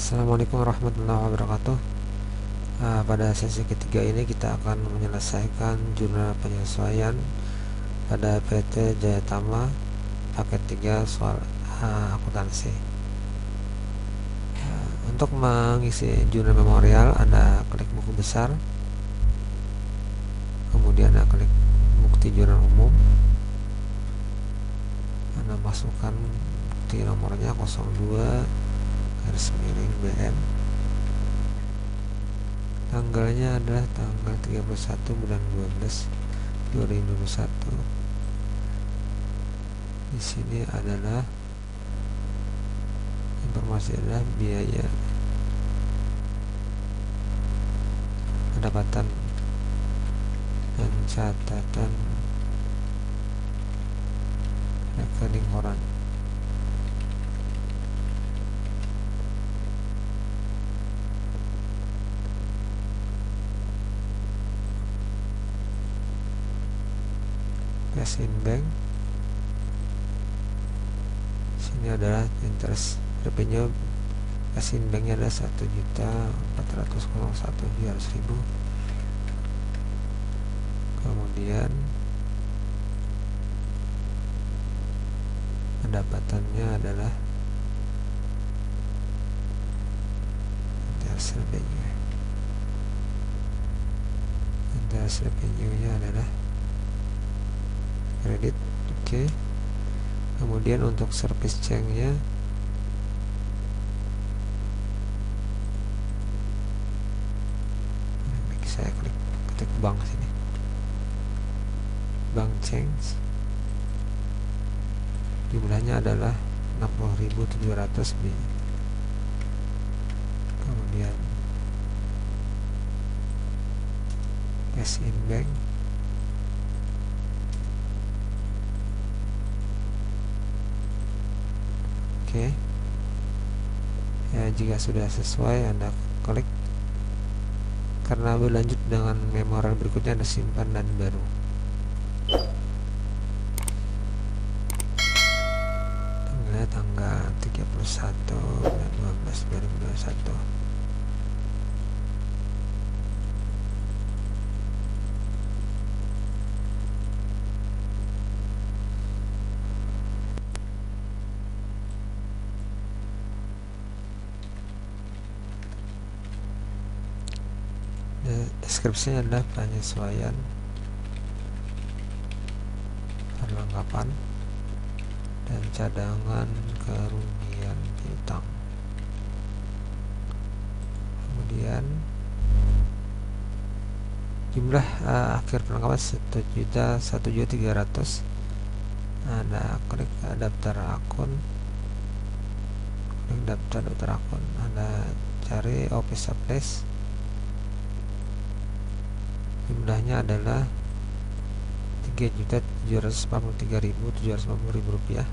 Assalamualaikum warahmatullahi wabarakatuh. Pada sesi ketiga ini kita akan menyelesaikan jurnal penyesuaian pada PT Jayatama paket 3 soal akuntansi. Untuk mengisi jurnal memorial, Anda klik buku besar, kemudian Anda klik bukti jurnal umum, Anda masukkan bukti nomornya 02/BM. Tanggalnya adalah tanggal 31 bulan 12 2021. Di sini adalah informasi adalah biaya pendapatan dan catatan rekening koran. Cash in bank, sini adalah interest revenue. Cash in banknya adalah 1.401.700.000. Kemudian pendapatannya adalah interest revenue. Interest revenue-nya adalah kredit. Oke. Kemudian untuk service charge-nya saya ketik bank sini, bank change, jumlahnya adalah 60.700 B. Kemudian cash in bank, oke. Ya, jika sudah sesuai Anda klik. Karena berlanjut dengan memorial berikutnya, Anda simpan dan baru. Tanggal 31 bulan 12 2021. Deskripsinya adalah penyesuaian perlengkapan dan cadangan kerugian piutang. Kemudian jumlah akhir perlengkapan 1.300.000. Anda klik daftar akun, klik daftar akun, Anda cari office supplies, jumlahnya adalah 3.743.750 rupiah.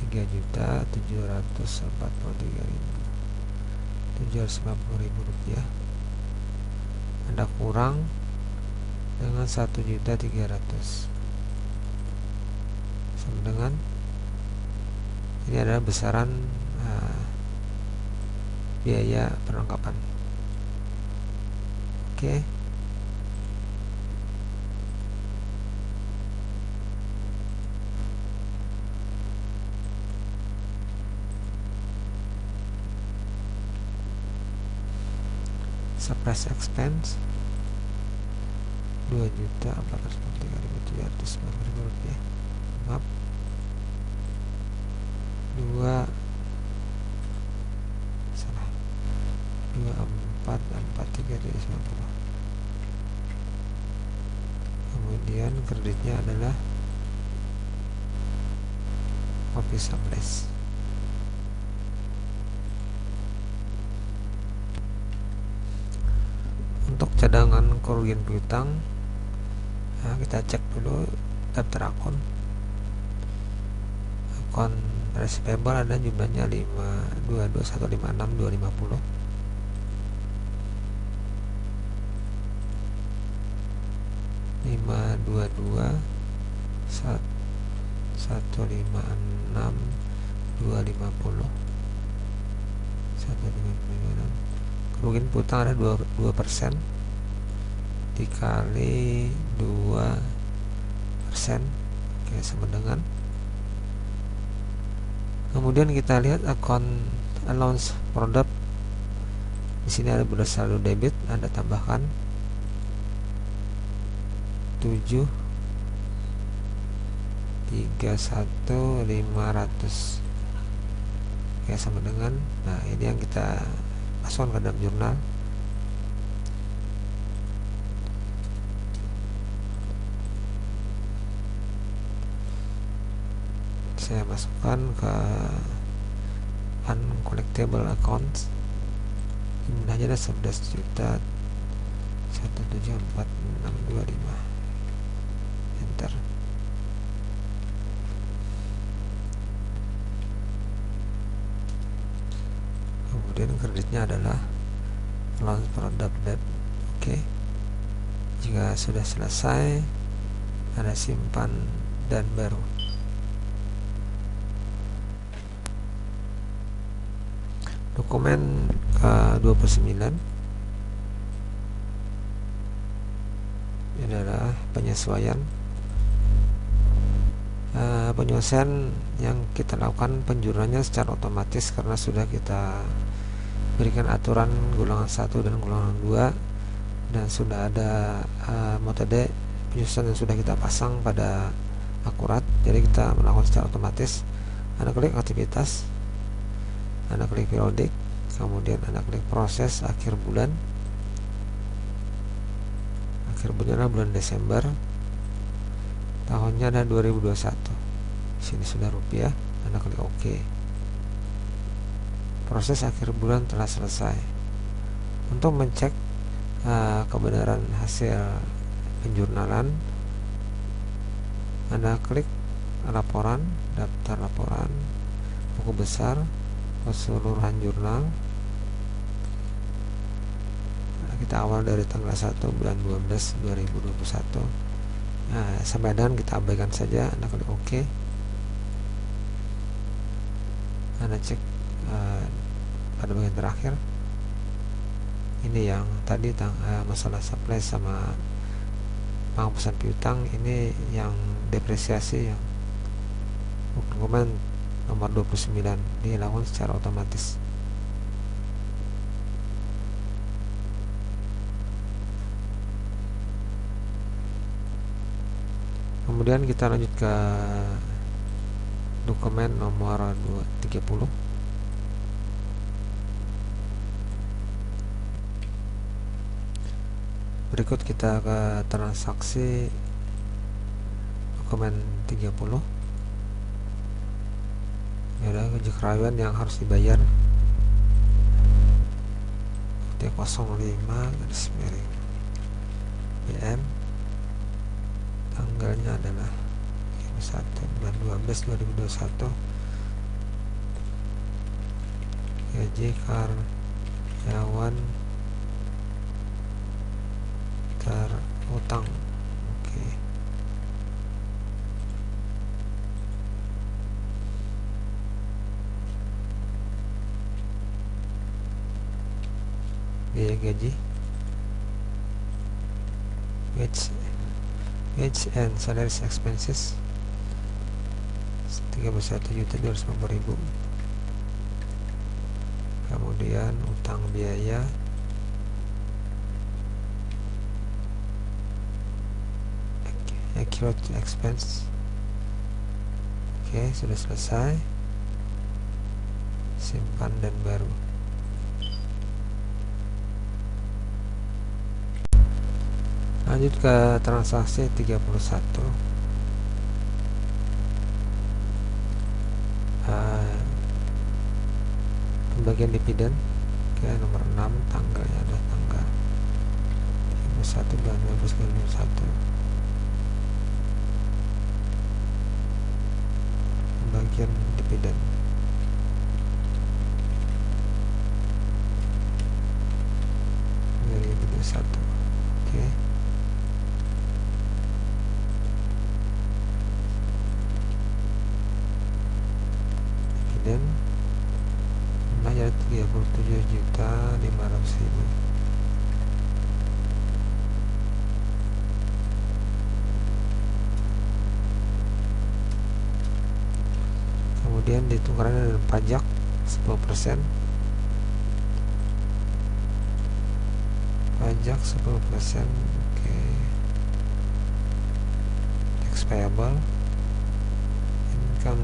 3.743.750 rupiah. Anda kurang dengan 1.300.000 sama dengan ini adalah besaran biaya perlengkapan. Oke. Surprise expense 2.443.750 rupiah. Maaf, 2443.750. Kemudian kreditnya adalah office supplies. Untuk cadangan kerugian piutang, kita cek dulu daftar akun receivable ada jumlahnya 522.156.250. 250 kerugian piutang ada 2% dikali 2%, oke, sama dengan, kemudian kita lihat account allowance product. Di sini ada bersaldo debit, Anda tambahkan 731.500, oke, sama dengan, nah ini yang kita masukkan ke dalam jurnal. Saya masukkan ke uncollectible accounts, jumlahnya ada 11.174.625, enter. Kemudian kreditnya adalah allowance product debt, oke. Jika sudah selesai, ada simpan dan baru. Dokumen ke-29 ini adalah penyesuaian yang kita lakukan penjurnalnya secara otomatis karena sudah kita berikan aturan golongan 1 dan golongan 2, dan sudah ada metode penyusunan yang sudah kita pasang pada akurat, jadi kita melakukan secara otomatis. Anda klik aktivitas, Anda klik periodik, kemudian Anda klik proses akhir bulan. Akhir bulan adalah bulan Desember, tahunnya ada 2021. Di sini sudah rupiah, Anda klik OK. Proses akhir bulan telah selesai. Untuk mencek kebenaran hasil penjurnalan, Anda klik laporan, daftar laporan, buku besar, keseluruhan jurnal. Kita awal dari tanggal 1 bulan 12 2021. Sampai dan kita abaikan saja, Anda klik OK. Anda cek pada bagian terakhir, ini yang tadi masalah supply sama penghapusan piutang, ini yang depresiasi, yang dokumen nomor 29 dilakukan secara otomatis. Kemudian kita lanjut ke dokumen nomor 30. Berikut kita ke transaksi dokumen 30. Ini adalah kejukrayuan yang harus dibayar. T05 tanggalnya adalah 1 bulan 12 2021. Gaji karyawan terutang, oke. Biaya gaji, wage and salaries expenses 31.250.000. Kemudian utang biaya accrued expense, oke, sudah selesai. Simpan dan baru. Lanjut ke transaksi 31. Pembagian dividen, oke, nomor 6, tanggalnya adalah tanggal 1 bulan 12 2021. Pembagian dividen, oke. Dividen 37.500.000. Kemudian ditukarkan dengan pajak 10%. Pajak 10%. Oke. Tax payable. Income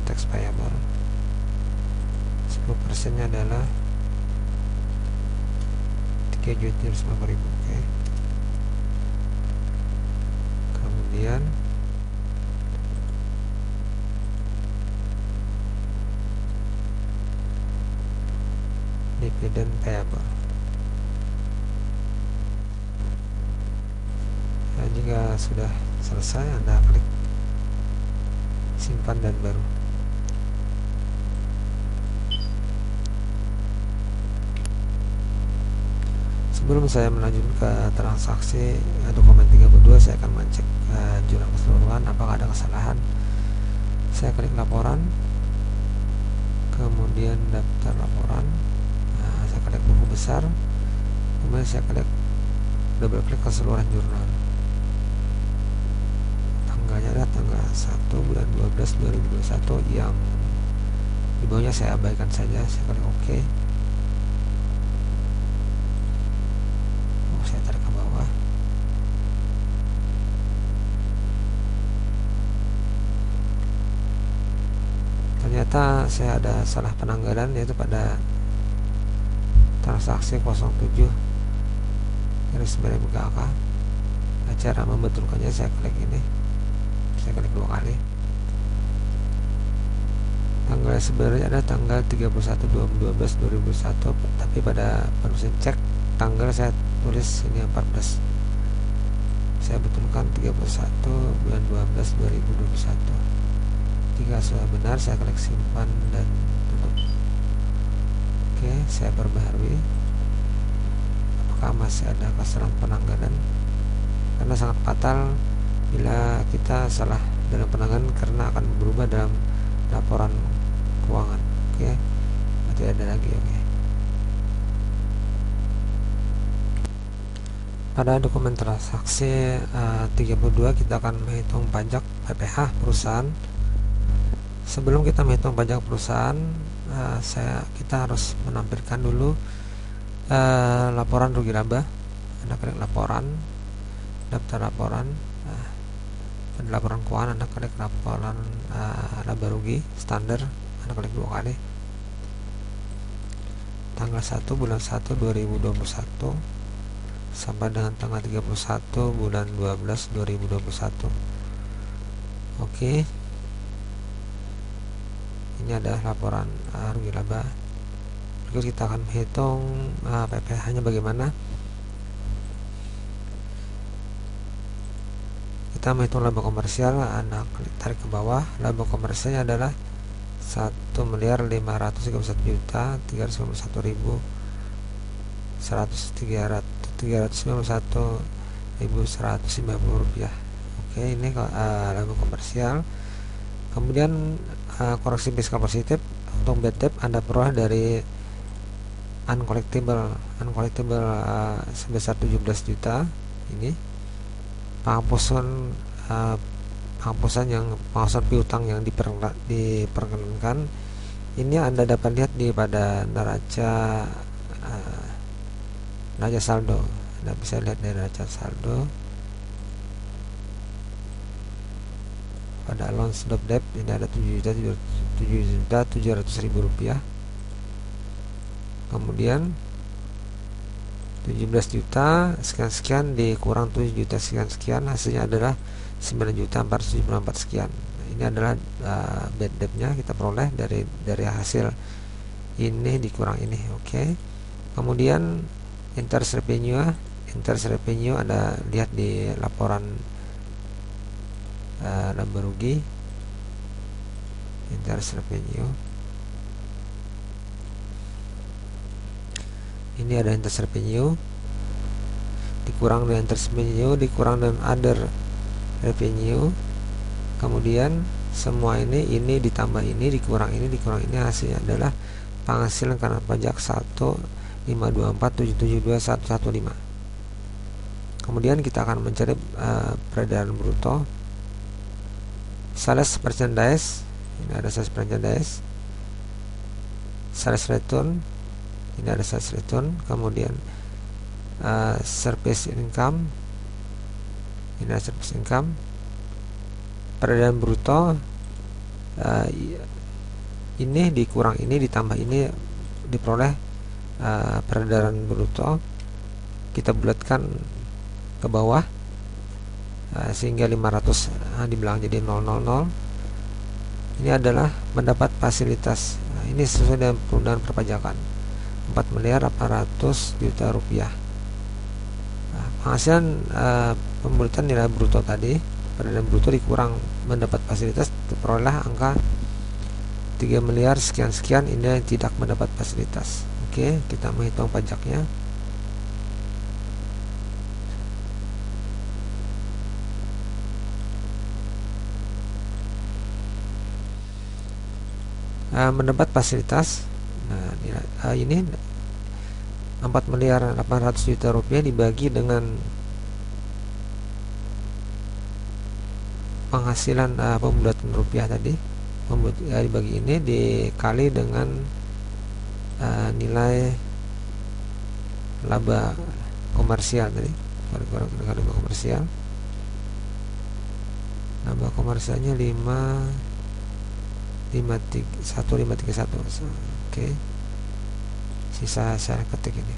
tax payable. 10% nya adalah 3.750.000. Oke. Kemudian dividend payable. Nah, jika sudah selesai, Anda klik simpan dan baru. Sebelum saya melanjut ke transaksi dokumen 32, saya akan mengecek jurnal keseluruhan apakah ada kesalahan. Saya klik laporan, kemudian daftar laporan. Saya klik buku besar, kemudian saya klik double klik keseluruhan jurnal. Tanggalnya ada tanggal 1 bulan 12 2021, yang di bawahnya saya abaikan saja. Saya klik OK. Saya tarik ke bawah. Ternyata saya ada salah penanggalan, yaitu pada transaksi 07 garis miring BKK. Cara membetulkannya, saya klik ini, saya klik 2 kali. Tanggal sebenarnya ada tanggal 31/12/2021, tapi pada mesin cek tanggal saya tulis ini 14. Saya betulkan 31 bulan 12 2021. Jika sudah benar, saya klik simpan dan tutup. Oke, saya perbaharui. Apakah masih ada kesalahan penanggalan? Karena sangat fatal bila kita salah dalam penanggalan, karena akan berubah dalam laporan keuangan. Oke, tidak ada lagi. Oke. Pada dokumen transaksi 32, kita akan menghitung pajak PPh perusahaan. Sebelum kita menghitung pajak perusahaan, kita harus menampilkan dulu laporan rugi laba. Anda klik laporan, daftar laporan, pada laporan keuangan Anda klik laporan laba rugi standar. Anda klik 2 kali. Tanggal 1 bulan 1 2021 sampai dengan tanggal 31 bulan 12 2021. Oke. Ini adalah laporan rugi laba. Berikut kita akan menghitung PPh-nya bagaimana. Kita menghitung laba komersial. Anda klik tarik ke bawah. Laba komersialnya adalah 1.531.391.150 rupiah. Oke, ini laba komersial. Kemudian koreksi fiskal positif untuk bad debt Anda peroleh dari uncollectible sebesar 17 juta. Ini penghapusan piutang yang diperkenankan. Ini Anda dapat lihat di pada neraca saldo. Anda bisa lihat dari neraca saldo pada loan stop debt. Ini ada 7.700.000 rupiah. Kemudian 17 juta sekian dikurang 7 juta sekian, hasilnya adalah 9.474 sekian. Ini adalah bad debt-nya kita peroleh dari hasil ini dikurang ini. Oke. Kemudian interest revenue Anda lihat di laporan laba rugi. Interest revenue ini ada interest revenue dikurang dengan interest revenue dikurang dengan other revenue. Kemudian semua ini ditambah ini dikurang ini hasilnya adalah penghasilan karena pajak 1.524.772.115. Kemudian kita akan mencari peredaran bruto, sales merchandise. Ini ada sales merchandise, sales return, ini ada sales return. Kemudian service income, ini ada service income. Peredaran bruto, ini dikurang ini ditambah ini diperoleh peredaran bruto. Kita bulatkan ke bawah sehingga 500 di belakang jadi 000. Ini adalah mendapat fasilitas. Ini sesuai dengan perundangan perpajakan 4.800.000.000 rupiah. Penghasilan pembulatan nilai bruto tadi, peredaran bruto dikurang mendapat fasilitas, diperoleh angka 3 miliar sekian-sekian. Ini tidak mendapat fasilitas. Oke, kita menghitung pajaknya. Mendapat fasilitas. Nah, ini 4.800.000.000 rupiah dibagi dengan penghasilan pembulatan rupiah tadi, dibagi ini dikali dengan nilai laba komersial tadi, dengan laba komersial. Laba komersialnya 1.531. Oke, sisa saya ketik ini.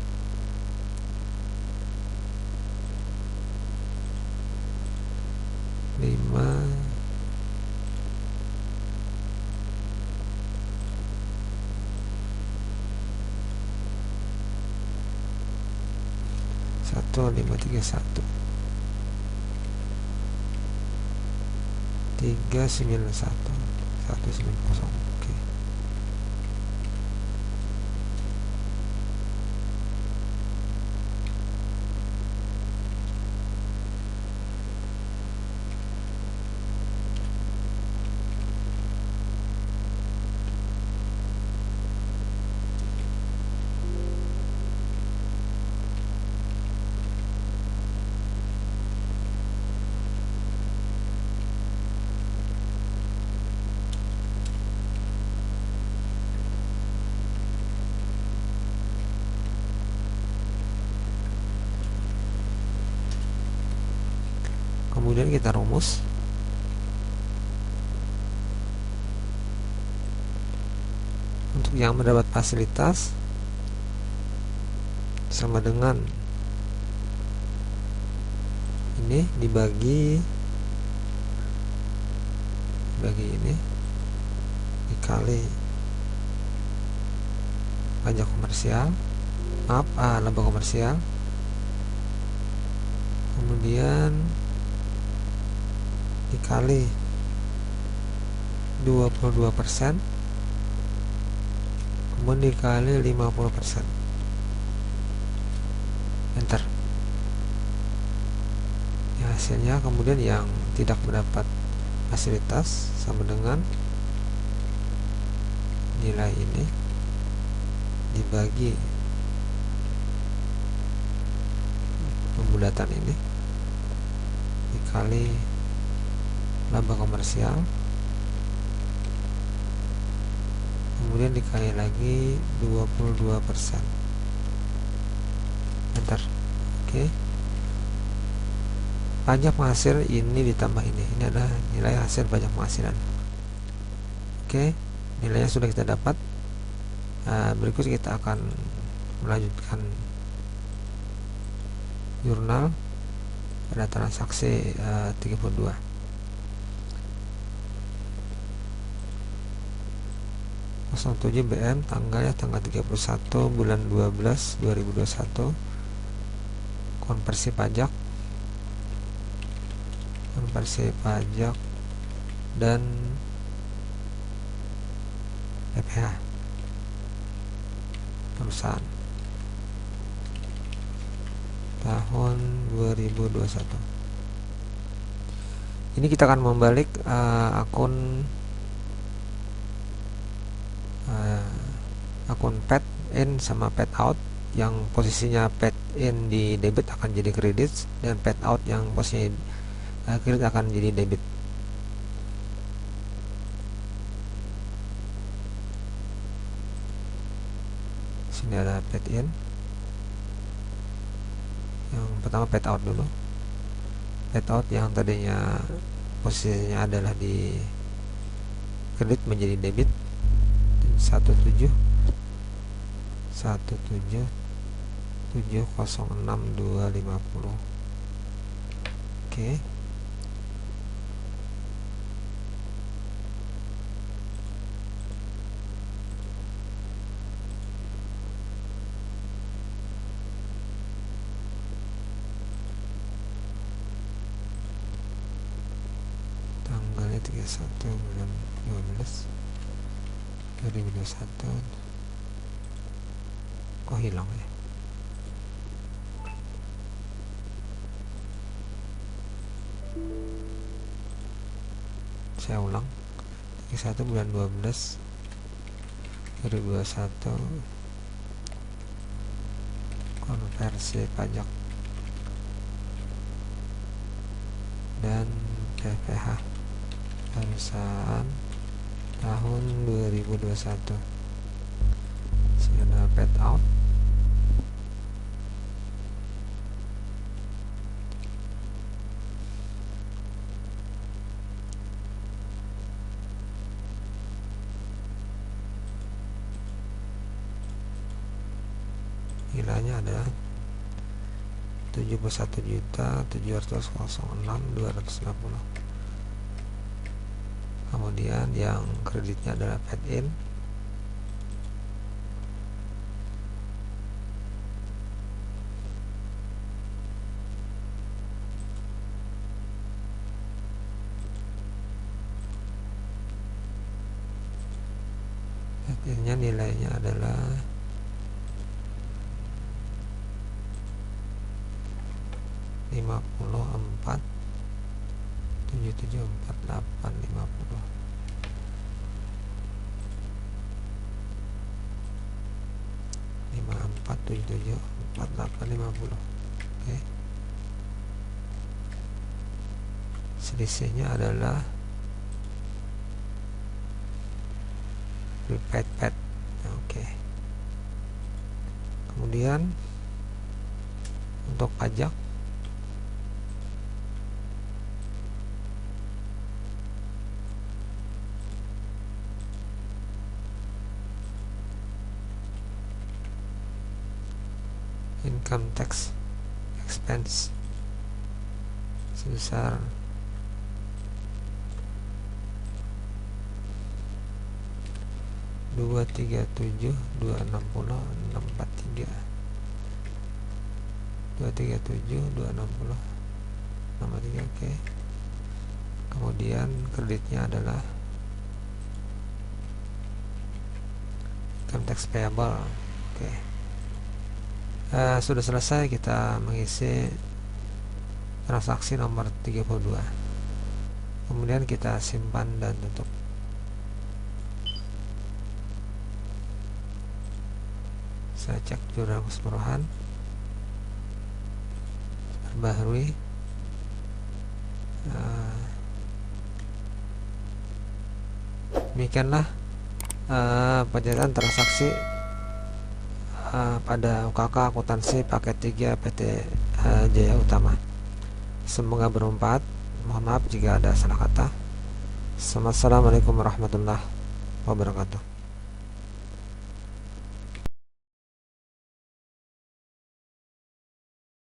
Satu 531 391 190. Oke. Kemudian kita rumus. Untuk yang mendapat fasilitas sama dengan ini dibagi ini dikali pajak komersial, laba komersial, kemudian dikali 22%, kemudian dikali 50%. Enter. Ya, hasilnya kemudian yang tidak mendapat fasilitas sama dengan nilai ini dibagi pembulatan ini dikali laba komersial, kemudian dikali lagi 22%. Enter. Oke. Pajak penghasil ini ditambah ini adalah nilai hasil pajak penghasilan. Oke, nilainya sudah kita dapat. Berikut kita akan melanjutkan jurnal pada transaksi 32. BM tanggal 31 bulan 12 2021. Konversi pajak dan PPh perusahaan tahun 2021. Ini kita akan membalik akun paid in sama paid out. Yang posisinya paid in di debit akan jadi kredit, dan paid out yang posisinya kredit akan jadi debit. Sini ada paid in. Yang pertama paid out dulu. Paid out yang tadinya posisinya adalah di kredit menjadi debit. 17706250. Oke. Tanggalnya 31 bulan 12 2021. Kok hilang ya? Saya ulang. 31 bulan 12 2021. Konversi pajak dan PPh perusahaan tahun 2021. Sini ada paid out. Nilainya adalah 71.706.260. Kemudian yang kreditnya adalah paid in. Paid in-nya nilainya adalah 54.774850. Oke. Selisihnya adalah prepaid paid. Oke. Kemudian untuk pajak, income tax expense sebesar 237.260.643. 237.260.643. Oke. Kemudian kreditnya adalah income tax payable. Oke. Sudah selesai kita mengisi transaksi nomor 32. Kemudian kita simpan dan tutup. Saya cek jurnal keseluruhan, perbaharui. Demikianlah pencatatan transaksi pada UKK akuntansi paket 3 PT Jaya Utama. Semoga bermanfaat. Mohon maaf jika ada salah kata. Assalamualaikum warahmatullahi wabarakatuh.